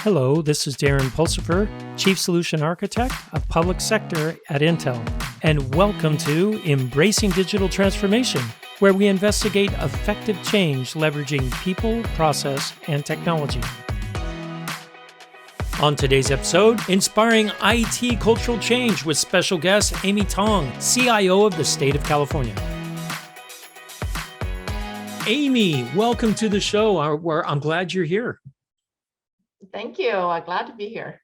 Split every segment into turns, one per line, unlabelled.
Hello, this is Darren Pulsipher, Chief Solution Architect of Public Sector at Intel, and welcome to Embracing Digital Transformation, where we investigate effective change leveraging people, process, and technology. On today's episode, inspiring IT cultural change with special guest Amy Tong, CIO of the state of California. Amy, welcome to the show. I'm glad you're here.
Thank you. I'm glad to be here.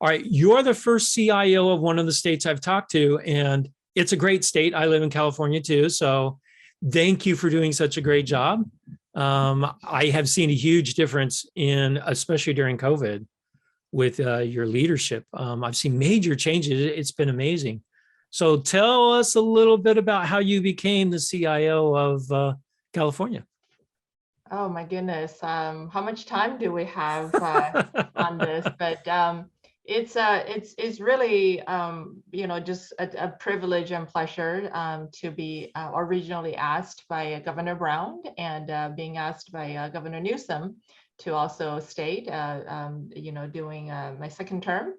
All right. You're the first CIO of one of the states I've talked to, and it's a great state. I live in California too. So thank you for doing such a great job. I have seen a huge difference especially during COVID with your leadership. I've seen major changes. It's been amazing. So tell us a little bit about how you became the CIO of California.
Oh my goodness. How much time do we have on this? But it's really just a privilege and pleasure to be originally asked by Governor Brown and being asked by Governor Newsom to also state doing my second term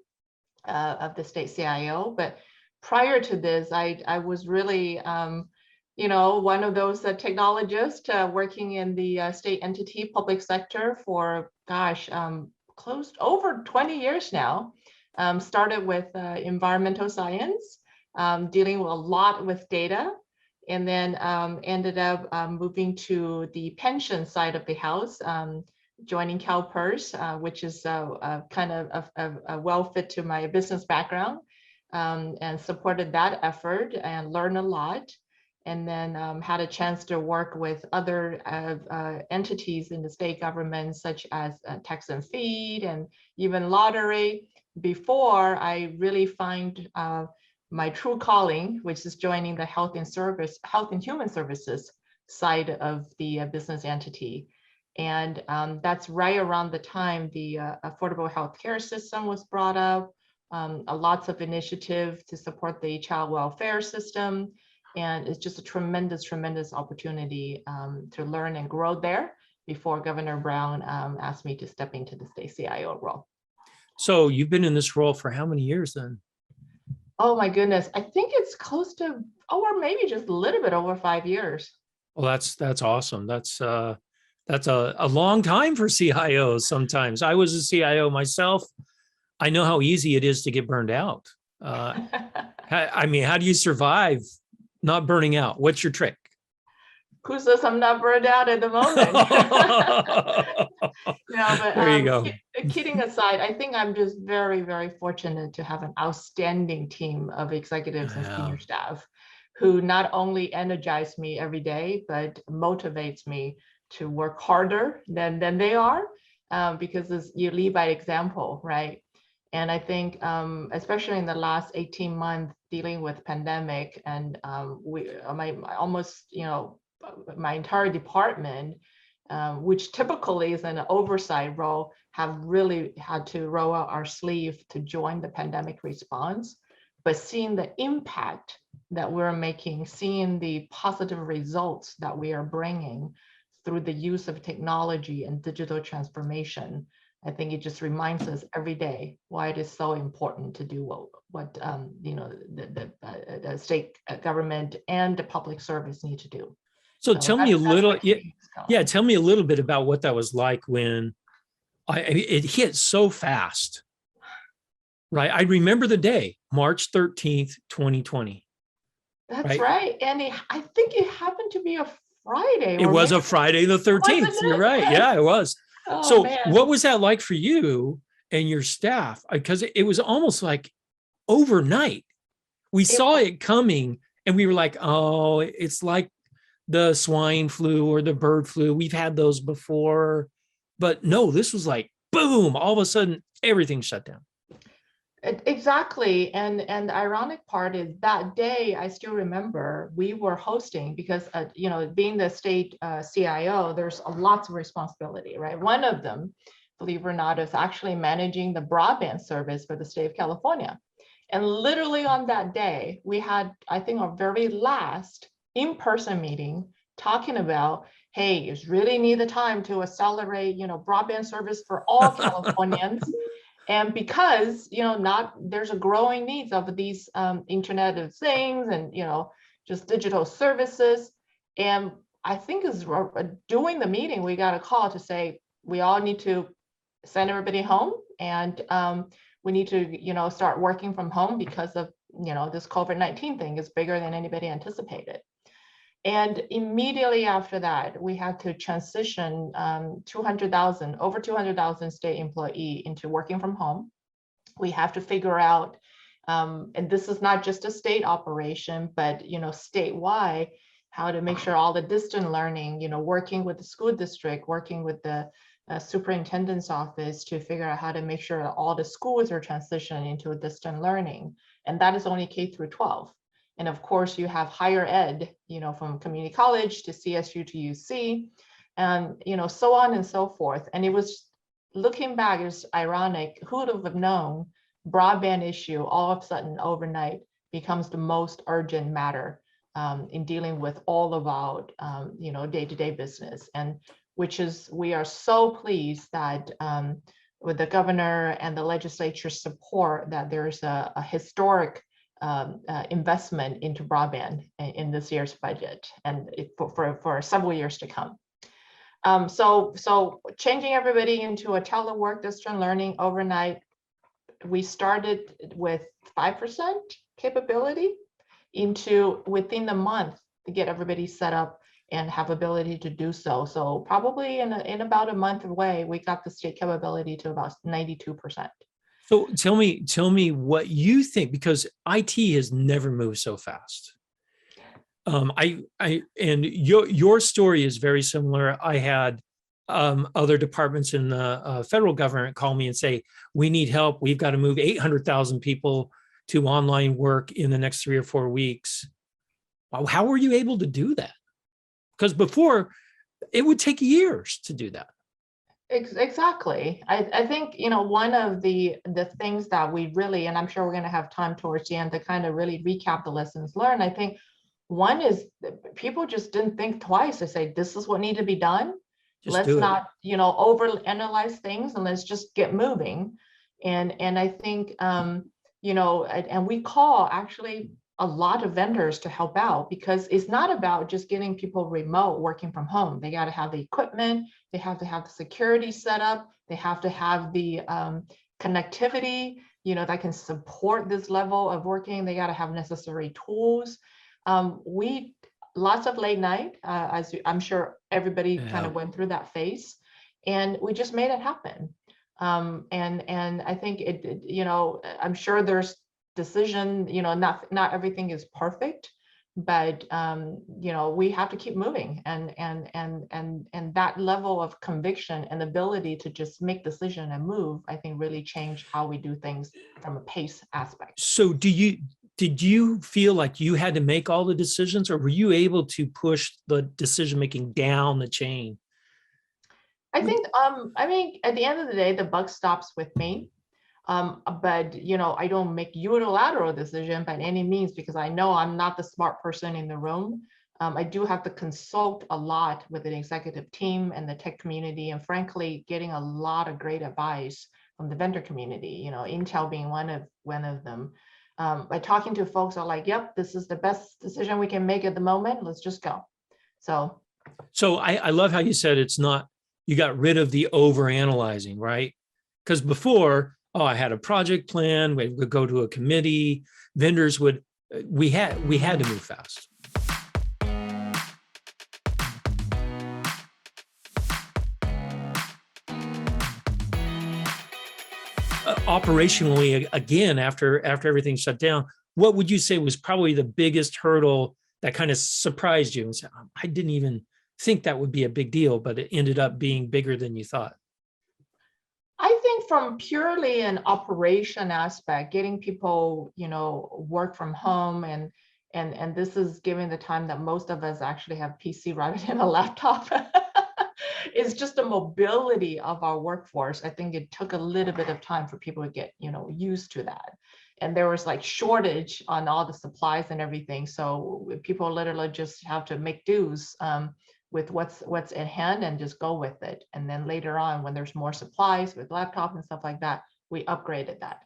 of the state CIO. But prior to this, I was really one of those technologists working in the state entity public sector for, close over 20 years now. Started with environmental science, dealing a lot with data, and then ended up moving to the pension side of the house, joining CalPERS, which is kind of a well fit to my business background, and supported that effort and learned a lot. And then had a chance to work with other entities in the state government, such as tax and feed and even lottery, before I really find my true calling, which is joining the health and human services side of the business entity. And that's right around the time the affordable healthcare system was brought up, lots of initiative to support the child welfare system. And it's just a tremendous, tremendous opportunity to learn and grow there before Governor Brown asked me to step into the state CIO role.
So you've been in this role for how many years then?
Oh my goodness, I think it's close to, or maybe just a little bit over 5 years.
Well, that's awesome. That's a long time for CIOs sometimes. I was a CIO myself. I know how easy it is to get burned out. How do you survive not burning out? What's your trick?
Who says I'm not burned out at the moment?
There you go.
Kidding aside, I think I'm just very, very fortunate to have an outstanding team of executives and senior staff who not only energize me every day, but motivates me to work harder than they are, because you lead by example, right? And I think, especially in the last 18 months dealing with pandemic, and my entire department, which typically is an oversight role, have really had to roll out our sleeve to join the pandemic response. But seeing the impact that we're making, seeing the positive results that we are bringing through the use of technology and digital transformation, I think it just reminds us every day why it is so important to do what the state government and the public service need to do.
So tell me a little, tell me a little bit about what that was like when it hit so fast, right? I remember the day, March 13th, 2020.
That's right. And I think it happened to be a Friday.
It was a Friday the 13th. You're right. Yeah, it was.
Oh,
so
man.
What was that like for you and your staff? Because it was almost like overnight. We saw it coming and we were like, oh, it's like the swine flu or the bird flu. We've had those before. But no, this was like, boom, all of a sudden, everything shut down.
Exactly. And the ironic part is that day, I still remember we were hosting because, being the state CIO, there's lots of responsibility, right? One of them, believe it or not, is actually managing the broadband service for the state of California. And literally on that day, we had, I think, our very last in-person meeting talking about, hey, you really need the time to accelerate, broadband service for all Californians. And because, not there's a growing needs of these Internet of Things and, just digital services. And I think is during the meeting, we got a call to say, we all need to send everybody home, and we need to, start working from home because of, this COVID-19 thing is bigger than anybody anticipated. And immediately after that, we had to transition over 200,000 state employee into working from home. We have to figure out, and this is not just a state operation, but statewide, how to make sure all the distant learning, working with the school district, working with the superintendent's office to figure out how to make sure that all the schools are transitioning into a distant learning. And that is only K through 12. And of course, you have higher ed, from community college to CSU to UC, and so on and so forth. And it was, looking back, it's ironic. Who would have known broadband issue all of a sudden overnight becomes the most urgent matter in dealing with all of our day-to-day business. And we are so pleased that with the governor and the legislature support that there's a historic investment into broadband in this year's budget, and for several years to come. So changing everybody into a telework distant learning overnight, we started with 5% capability into within the month to get everybody set up and have ability to do so. So probably in about a month away, we got the state capability to about 92%.
So tell me what you think, because IT has never moved so fast. And your story is very similar. I had other departments in the federal government call me and say, we need help. We've got to move 800,000 people to online work in the next 3 or 4 weeks. How were you able to do that? Because before, it would take years to do that.
Exactly. I think, one of the things that we really, and I'm sure we're going to have time towards the end to kind of really recap the lessons learned. I think one is people just didn't think twice to say, this is what needs to be done. Let's not, overanalyze things, and let's just get moving. And I think, and we call actually a lot of vendors to help out, because it's not about just getting people remote working from home. They got to have the equipment, they have to have the security set up, they have to have the connectivity, that can support this level of working. They got to have necessary tools. Lots of late night, as I'm sure everybody kind of went through that phase, and we just made it happen. And I think I'm sure there's decision, not everything is perfect, but we have to keep moving, and that level of conviction and ability to just make decision and move, I think really changed how we do things from a pace aspect.
So did you feel like you had to make all the decisions, or were you able to push the decision making down the chain?
I think at the end of the day, the buck stops with me. But I don't make unilateral decision by any means, because I know I'm not the smart person in the room. I do have to consult a lot with an executive team and the tech community, and frankly, getting a lot of great advice from the vendor community. Intel being one of them. By talking to folks are like, yep, this is the best decision we can make at the moment. Let's just go. So
I love how you said it's not, you got rid of the over analyzing, right? Because before, I had a project plan, we would go to a committee, vendors would, we had to move fast. Operationally, again, after everything shut down, what would you say was probably the biggest hurdle that kind of surprised you and said, I didn't even think that would be a big deal, but it ended up being bigger than you thought?
I think from purely an operation aspect, getting people, work from home, and this is given the time that most of us actually have PC rather than a laptop. It's just the mobility of our workforce. I think it took a little bit of time for people to get, used to that. and there was like shortage on all the supplies and everything. So people literally just have to make dues with what's at hand and just go with it. And then later on, when there's more supplies with laptops and stuff like that, we upgraded that.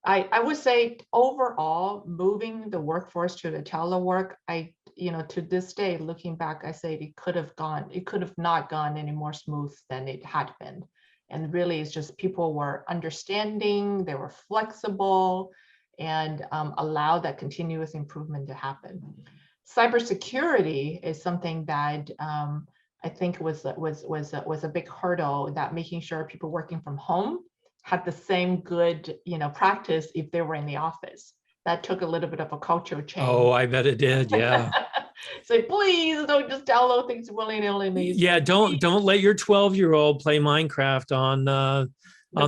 I would say overall, moving the workforce to the telework, to this day, looking back, I say it could have not gone any more smooth than it had been. And really, it's just people were understanding, they were flexible, and allowed that continuous improvement to happen. Cybersecurity is something that I think was a big hurdle, that making sure people working from home had the same good practice if they were in the office. That took a little bit of a cultural change.
Oh, I bet it did. Yeah.
So please don't just download things willy-nilly.
Yeah, don't let your 12-year-old play Minecraft on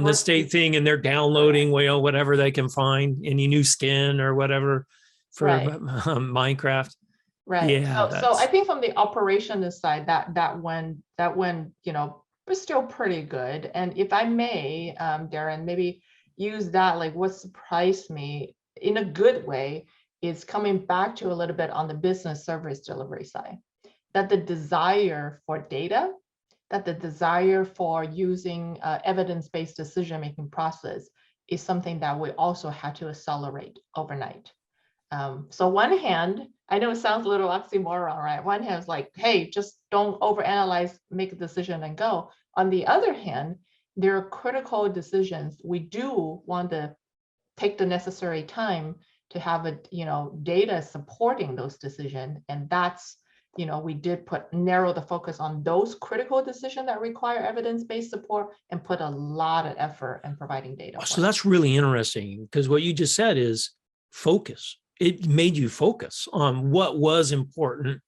the state thing, and they're downloading whatever they can find, any new skin or whatever for Minecraft.
Right.
Yeah.
So I think from the operational side, that went was still pretty good. And if I may, Darren, maybe use that, like what surprised me in a good way is coming back to a little bit on the business service delivery side, that the desire for data, that the desire for using evidence-based decision-making process is something that we also had to accelerate overnight. So one hand, I know it sounds a little oxymoron, right? One hand is like, hey, just don't overanalyze, make a decision and go. On the other hand, there are critical decisions. We do want to take the necessary time to have data supporting those decisions. And that's, we did narrow the focus on those critical decisions that require evidence-based support and put a lot of effort in providing data.
So that's really interesting, because what you just said is focus. It made you focus on what was important,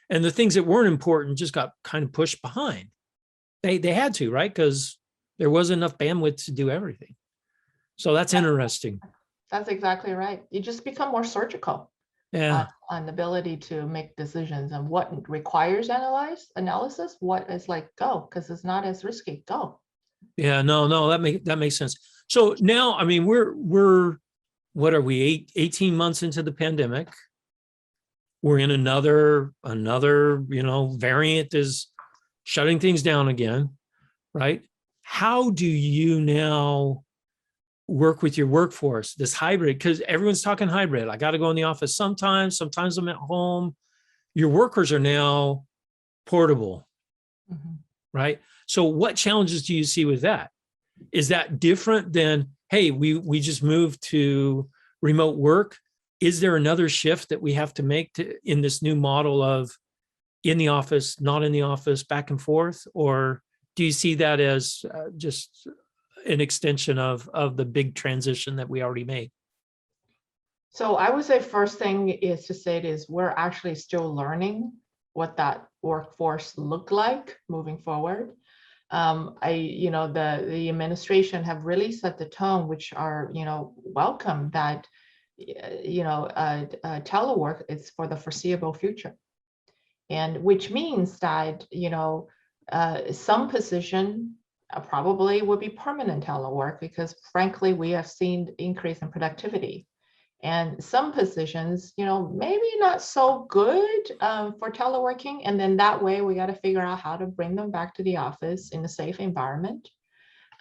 and the things that weren't important just got kind of pushed behind. They had to, right? Because there wasn't enough bandwidth to do everything. So that's interesting.
That's exactly right. You just become more surgical on the ability to make decisions and what requires analysis, what is like go, because it's not as risky. Go.
Yeah, no, that makes sense. So now, I mean, we're what are we, 18 months into the pandemic? We're in another, variant is shutting things down again, right? How do you now work with your workforce, this hybrid? Because everyone's talking hybrid. I got to go in the office sometimes I'm at home. Your workers are now portable, right? So what challenges do you see with that? Is that different than, hey, we just moved to remote work? Is there another shift that we have to make in this new model of in the office, not in the office, back and forth? Or do you see that as just an extension of the big transition that we already made?
So I would say first thing is to say we're actually still learning what that workforce look like moving forward. The administration have really set the tone, which are, welcome, that, telework is for the foreseeable future. And which means that, some position probably will be permanent telework, because frankly, we have seen increase in productivity. And some positions, maybe not so good for teleworking. And then that way we got to figure out how to bring them back to the office in a safe environment.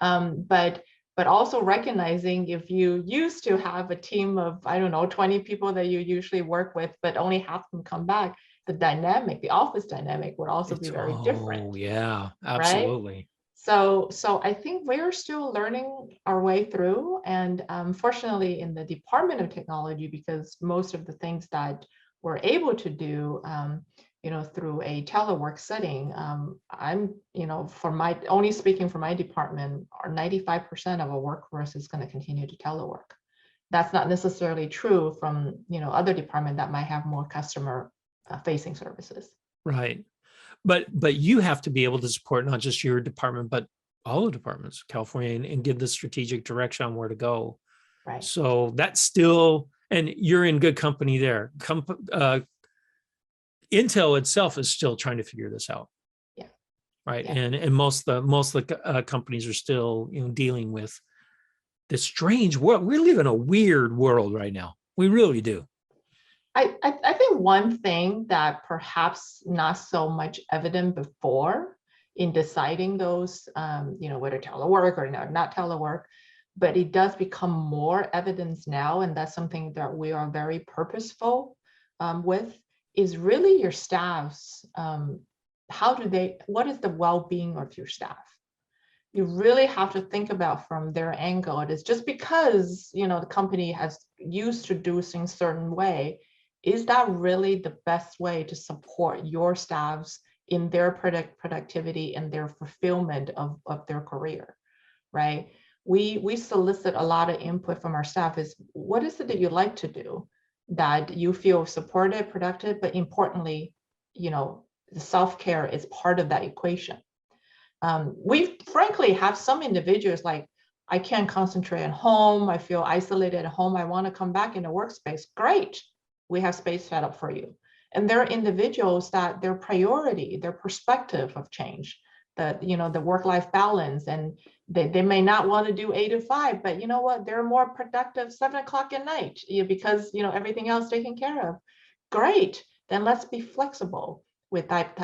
But also recognizing if you used to have a team of, 20 people that you usually work with, but only half of them come back, the office dynamic would also be very different.
Oh, yeah, absolutely.
Right? So I think we're still learning our way through, and fortunately in the Department of Technology, because most of the things that we're able to do, through a telework setting, I'm, only speaking for my department, 95% of our workforce is going to continue to telework. That's not necessarily true from, other departments that might have more customer facing services.
Right. But you have to be able to support not just your department, but all the departments, California, and give the strategic direction on where to go.
Right.
So that's still, and you're in good company there. Intel itself is still trying to figure this out.
Yeah.
Right.
Yeah.
And most of the companies are still, dealing with this strange world. We live in a weird world right now. We really do.
I think one thing that perhaps not so much evident before in deciding those, whether telework or not telework, but it does become more evidence now, and that's something that we are very purposeful with, is really your staffs. What is the well-being of your staff? You really have to think about from their angle. It is just because, the company has used to do things certain way, is that really the best way to support your staffs in their productivity and their fulfillment of their career, right? We solicit a lot of input from our staff is, what is it that you like to do that you feel supported, productive, but importantly, the self-care is part of that equation. We frankly have some individuals like, I can't concentrate at home, I feel isolated at home, I want to come back in a workspace. Great, we have space set up for you. And there are individuals that their priority, their perspective of change, the work-life balance, and they may not want to do 8 to 5, but you know what, they're more productive 7 o'clock at night, because everything else taken care of. Great, then let's be flexible with that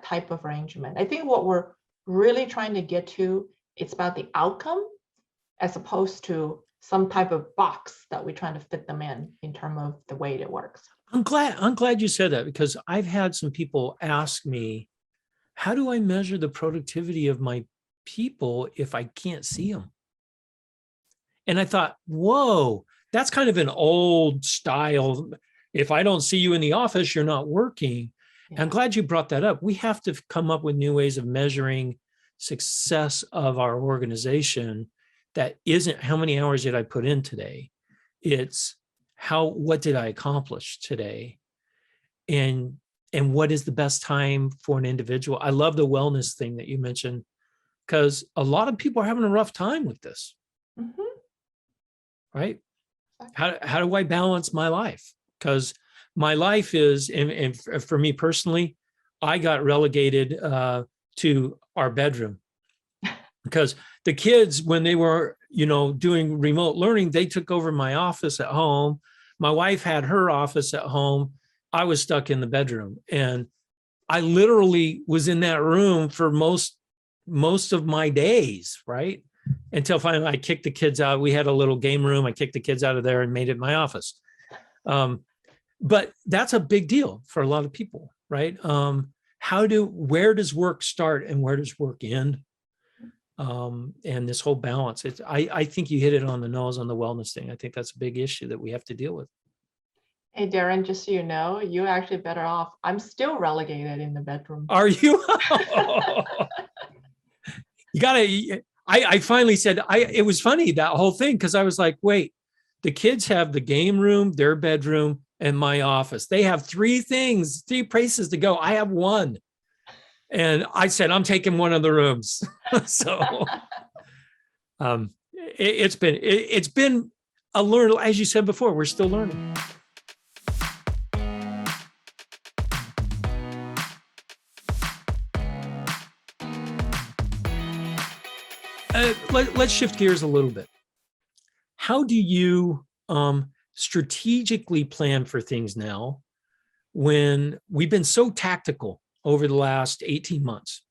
type of arrangement. I think what we're really trying to get to, it's about the outcome as opposed to some type of box that we're trying to fit them in terms of the way it works.
I'm glad you said that, because I've had some people ask me, how do I measure the productivity of my people if I can't see them? And I thought, whoa, that's kind of an old style. If I don't see you in the office, you're not working. Yeah. I'm glad you brought that up. We have to come up with new ways of measuring success of our organization. That isn't how many hours did I put in today? It's what did I accomplish today? And what is the best time for an individual? I love the wellness thing that you mentioned, because a lot of people are having a rough time with this. Mm-hmm. Right? How do I balance my life? Because my life is, and for me personally, I got relegated to our bedroom, because the kids, when they were, doing remote learning, they took over my office at home. My wife had her office at home. I was stuck in the bedroom, and I literally was in that room for most of my days, right? Until finally I kicked the kids out. We had a little game room. I kicked the kids out of there and made it my office. But that's a big deal for a lot of people, right? Where does work start and where does work end? And this whole balance. I think you hit it on the nose on the wellness thing. I think that's a big issue that we have to deal with. Hey,
Darren, just so you know, you're actually better off. I'm still relegated in the bedroom.
Are you? You gotta, I finally said, it was funny, that whole thing, because I was like, wait, the kids have the game room, their bedroom, and my office. They have 3 places to go. I have 1. And I said, I'm taking one of the rooms. So it's been a learn, as you said before, we're still learning. Let's shift gears a little bit. How do you strategically plan for things now when we've been so tactical over the last 18 months,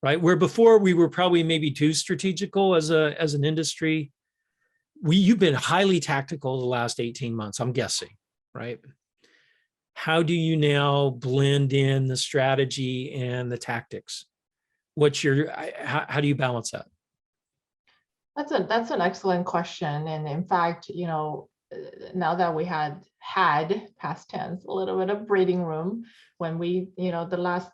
right? Where before we were probably maybe too strategical as an industry. You've been highly tactical the last 18 months, I'm guessing, right? How do you now blend in the strategy and the tactics? How do you balance that?
That's an excellent question. And in fact, now that we had past tense, a little bit of breathing room when we, the last,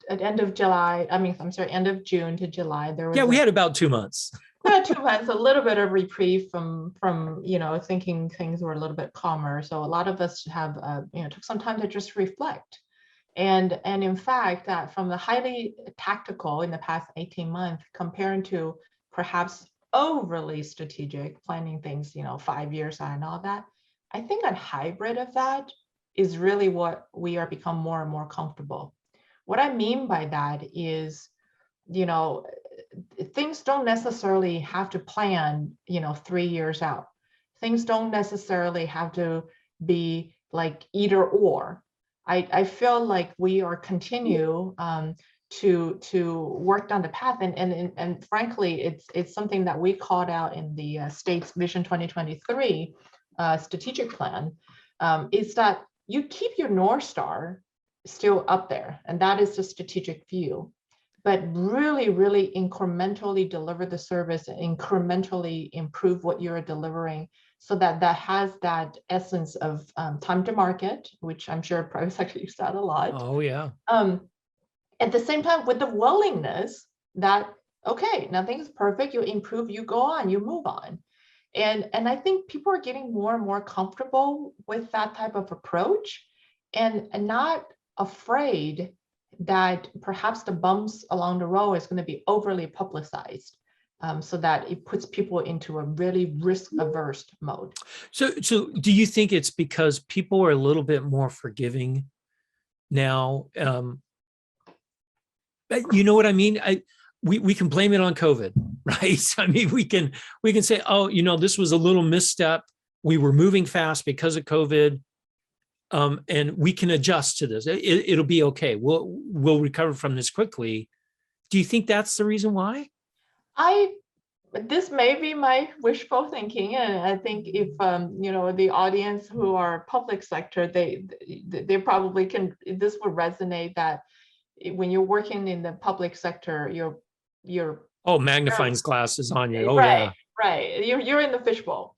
at end of June to July, there was.
Yeah, we had about 2 months.
2 months, a little bit of reprieve from thinking things were a little bit calmer. So a lot of us have, took some time to just reflect. And in fact, that from the highly tactical in the past 18 months, comparing to perhaps overly strategic, planning things, 5 years out and all that, I think a hybrid of that is really what we are become more and more comfortable. What I mean by that is, things don't necessarily have to plan, 3 years out. Things don't necessarily have to be like either or. I feel like we are continue to work down the path, and frankly, it's something that we called out in the state's Vision 2023 strategic plan, is that you keep your North Star still up there, and that is the strategic view, but really, really incrementally deliver the service, incrementally improve what you're delivering, so that that has that essence of time to market, which I'm sure private sector use that a lot.
Oh, yeah.
At the same time, with the willingness that, okay, nothing's perfect, you improve, you go on, you move on. And I think people are getting more and more comfortable with that type of approach, and not afraid that perhaps the bumps along the road is going to be overly publicized, so that it puts people into a really risk-averse mode.
So do you think it's because people are a little bit more forgiving now? You know what I mean? We can blame it on COVID, right? I mean, we can say, oh, this was a little misstep. We were moving fast because of COVID, and we can adjust to this. It'll be okay. We'll recover from this quickly. Do you think that's the reason why?
This may be my wishful thinking, and I think if the audience who are public sector, they probably can. This would resonate, that when you're working in the public sector, you're
magnifying glass is on you. Oh,
right,
yeah.
right. You're in the fishbowl,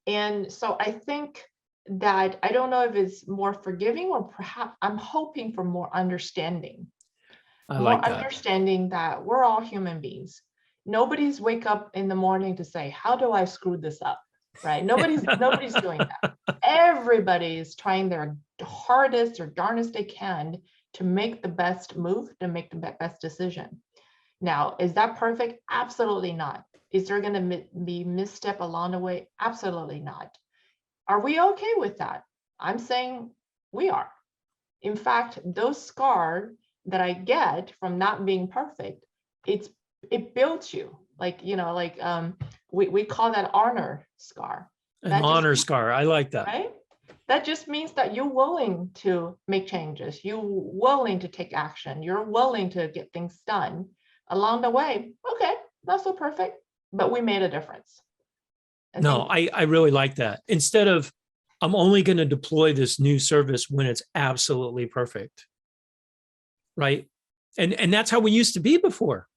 and so I think that, I don't know if it's more forgiving, or perhaps I'm hoping for more understanding.
I like that.
Understanding that we're all human beings. Nobody's wake up in the morning to say, how do I screw this up? Right? Nobody's doing that. Everybody is trying their hardest or darnest they can to make the best move, to make the best decision. Now, is that perfect? Absolutely not. Is there going to be misstep along the way? Absolutely not. Are we okay with that? I'm saying we are. In fact, those scars that I get from not being perfect, it builds you. We call that honor scar.
An honor scar. I like that.
Right? That just means that you're willing to make changes. You're willing to take action. You're willing to get things done along the way. Okay, not so perfect, but we made a difference.
I really like that. Instead of, I'm only going to deploy this new service when it's absolutely perfect. Right. And that's how we used to be before.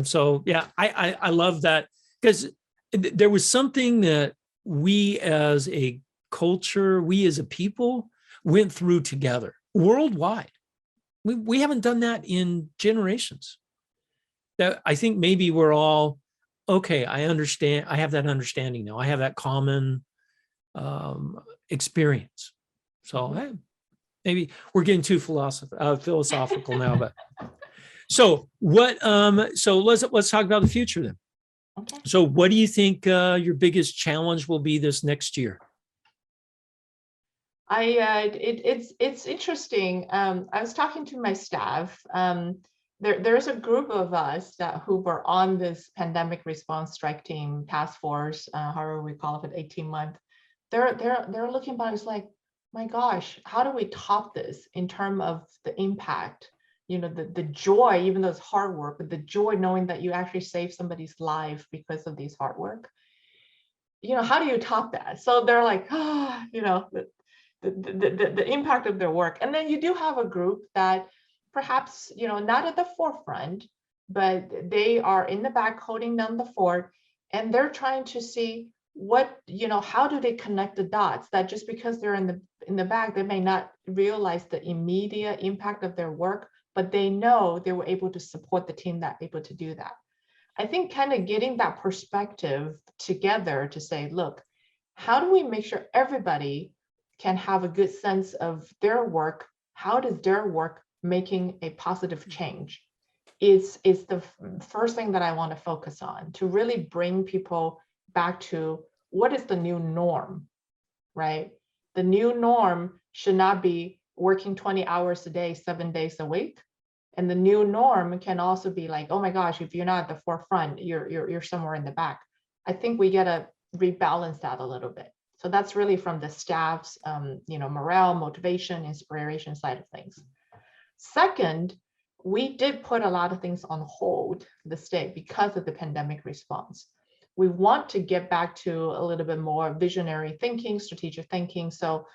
So yeah, I love that, because there was something that we as a culture, we as a people went through together worldwide. We haven't done that in generations. That I think maybe we're all, okay, I understand. I have that understanding now. I have that common experience. So maybe we're getting too philosophical now, but so what? So let's talk about the future then.
Okay.
So what do you think your biggest challenge will be this next year?
It's interesting. I was talking to my staff. There's a group of us who were on this pandemic response strike team task force, however we call it, 18-month. They're looking back, it's like, my gosh, how do we top this in terms of the impact? The joy, even though it's hard work, but the joy knowing that you actually save somebody's life because of these hard work. How do you top that? So they're like, the impact of their work. And then you do have a group that perhaps, not at the forefront, but they are in the back holding down the fort, and they're trying to see how do they connect the dots, that just because they're in the back, they may not realize the immediate impact of their work, but they know they were able to support the team that able to do that. I think kind of getting that perspective together to say, look, how do we make sure everybody can have a good sense of their work? How does their work making a positive change? Is the first thing that I want to focus on, to really bring people back to what is the new norm, right? The new norm should not be working 20 hours a day, 7 days a week. And the new norm can also be like, oh my gosh, if you're not at the forefront, you're somewhere in the back. I think we gotta rebalance that a little bit. So that's really from the staff's morale, motivation, inspiration side of things. Second, we did put a lot of things on hold for the state because of the pandemic response. We want to get back to a little bit more visionary thinking, strategic thinking. So,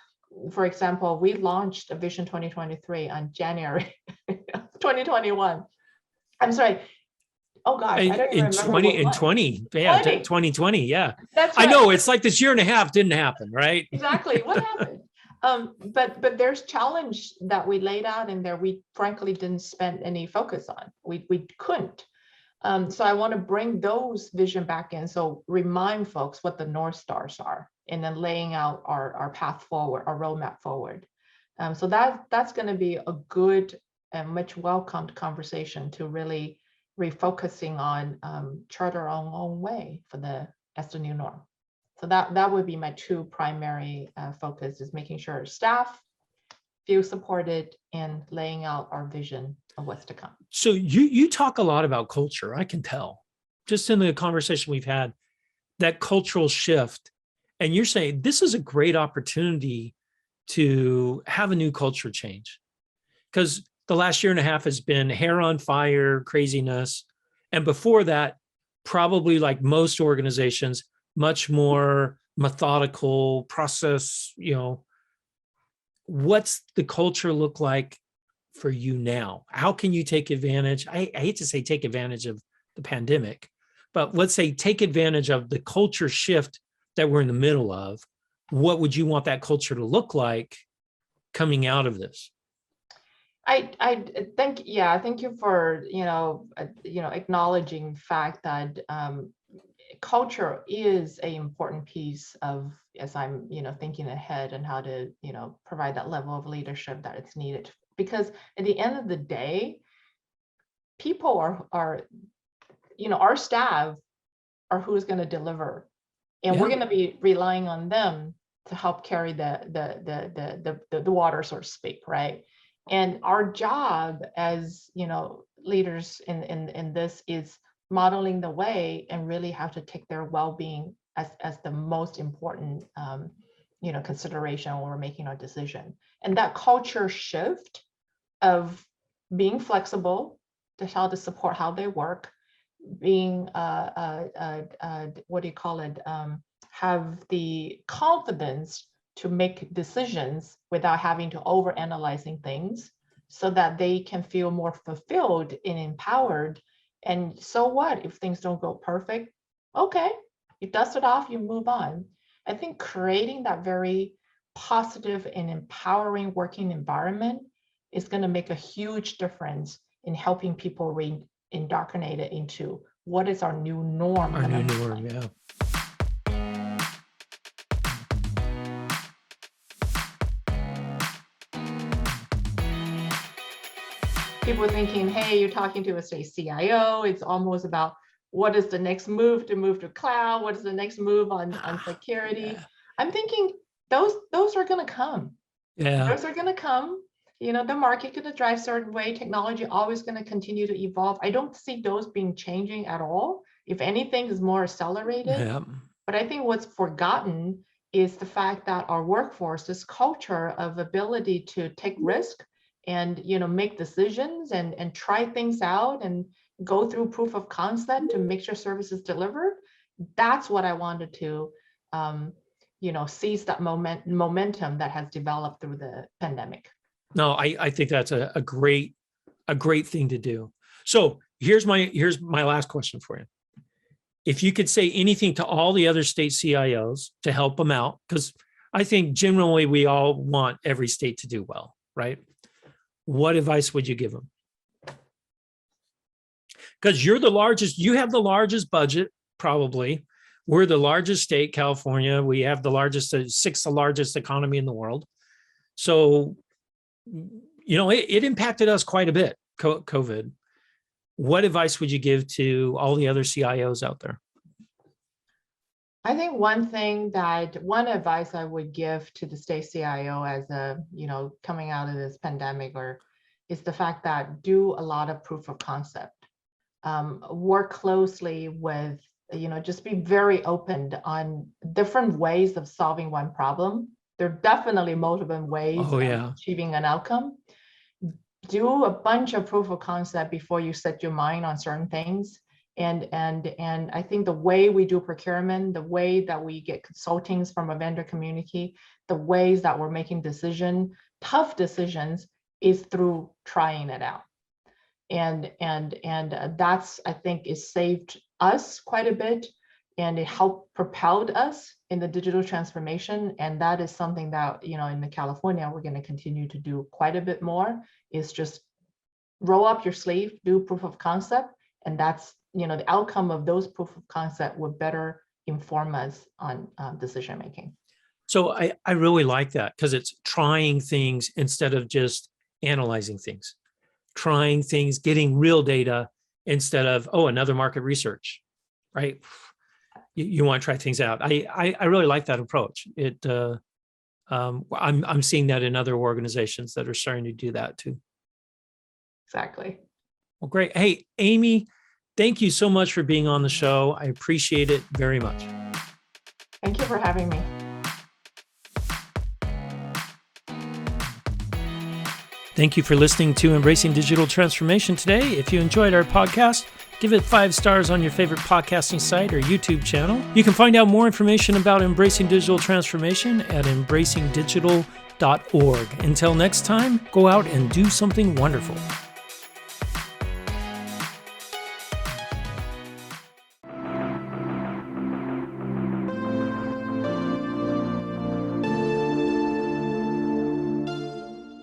for example, we launched a Vision 2023 on January 2021. I'm sorry. Oh gosh, I don't even remember what
in
month.
20, yeah,
20.
2020, yeah.
That's
I
right.
know, it's like this year and a half didn't happen, right?
Exactly. What happened? But there's challenge that we laid out in there we frankly didn't spend any focus on. We couldn't. So I want to bring those vision back in. So remind folks what the North Stars are, and then laying out our path forward, our roadmap forward. So that's going to be a good and much welcomed conversation to really refocusing on chart our own way for as the new norm. So that would be my two primary focus, is making sure staff feel supported and laying out our vision of what's to come.
So you talk a lot about culture, I can tell, just in the conversation we've had, that cultural shift. And you're saying this is a great opportunity to have a new culture change, because the last year and a half has been hair on fire, craziness. And before that, probably like most organizations, much more methodical process. What's the culture look like for you now? How can you take advantage? I hate to say take advantage of the pandemic, but let's say take advantage of the culture shift that we're in the middle of. What would you want that culture to look like coming out of this?
I think, yeah, thank you for acknowledging the fact that culture is an important piece of, as I'm thinking ahead and how to provide that level of leadership that it's needed. Because at the end of the day, people are our staff are who's going to deliver, and we're going to be relying on them to help carry the water, so to speak, right? And our job as leaders in this is modeling the way, and really have to take their well-being as the most important consideration when we're making our decision. And that culture shift of being flexible to how to support how they work, being what do you call it, have the confidence to make decisions without having to over analyzing things, so that they can feel more fulfilled and empowered. And so what if things don't go perfect? Okay, you dust it off, you move on. I think creating that very positive and empowering working environment is going to make a huge difference in helping people indoctrinate it into what is our new norm.
Our new norm, yeah.
People thinking, hey, you're talking to a CIO. It's almost about what is the next move to cloud? What is the next move on security? Yeah. I'm thinking those are going to come.
Yeah.
Those are going to come. The market going to drive certain way. Technology always going to continue to evolve. I don't see those being changing at all. If anything, is more accelerated.
Yeah.
But I think what's forgotten is the fact that our workforce, this culture of ability to take risk and make decisions and try things out and go through proof of concept to make sure services delivered. That's what I wanted to seize that momentum that has developed through the pandemic.
No, I think that's a great thing to do. So here's my last question for you. If you could say anything to all the other state CIOs to help them out, because I think generally we all want every state to do well, right? What advice would you give them? Because you're the largest, you have the largest budget, probably. We're the largest state, California. We have the largest, sixth largest economy in the world. So, it impacted us quite a bit, COVID. What advice would you give to all the other CIOs out there?
I think one advice I would give to the state CIO as coming out of this pandemic is the fact that do a lot of proof of concept. Work closely with, just be very open on different ways of solving one problem. There are definitely multiple ways of achieving an outcome. Do a bunch of proof of concept before you set your mind on certain things. And I think the way we do procurement, the way that we get consultings from a vendor community, the ways that we're making tough decisions, is through trying it out. And that's, I think, is saved us quite a bit, and it helped propelled us in the digital transformation. And that is something that, in the California, we're going to continue to do quite a bit more, is just roll up your sleeve, do proof of concept. And that's, the outcome of those proof of concept would better inform us on decision making.
So I really like that, because it's trying things instead of just analyzing things, trying things, getting real data instead of, another market research, right? You want to try things out. I really like that approach. I'm seeing that in other organizations that are starting to do that too.
Exactly.
Well, great. Hey, Amy, thank you so much for being on the show. I appreciate it very much.
Thank you for having me.
Thank you for listening to Embracing Digital Transformation today. If you enjoyed our podcast, give it 5 stars on your favorite podcasting site or YouTube channel. You can find out more information about Embracing Digital Transformation at embracingdigital.org. Until next time, go out and do something wonderful.